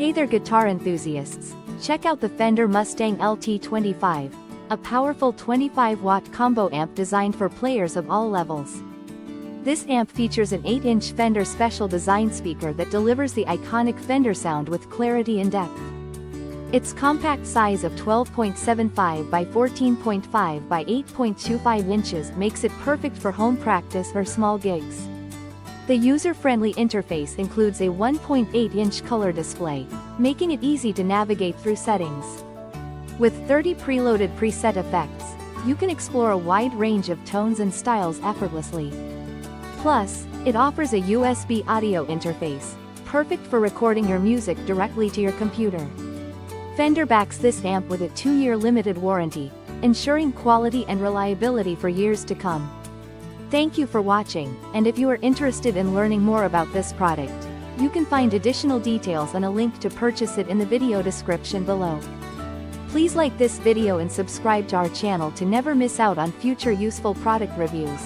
Hey there guitar enthusiasts, check out the Fender Mustang LT25, a powerful 25-watt combo amp designed for players of all levels. This amp features an 8-inch Fender special design speaker that delivers the iconic Fender sound with clarity and depth. Its compact size of 12.75 by 14.5 by 8.25 inches makes it perfect for home practice or small gigs. The user-friendly interface includes a 1.8-inch color display, making it easy to navigate through settings. With 30 preloaded preset effects, you can explore a wide range of tones and styles effortlessly. Plus, it offers a USB audio interface, perfect for recording your music directly to your computer. Fender backs this amp with a 2-year limited warranty, ensuring quality and reliability for years to come. Thank you for watching, and if you are interested in learning more about this product, you can find additional details and a link to purchase it in the video description below. Please like this video and subscribe to our channel to never miss out on future useful product reviews.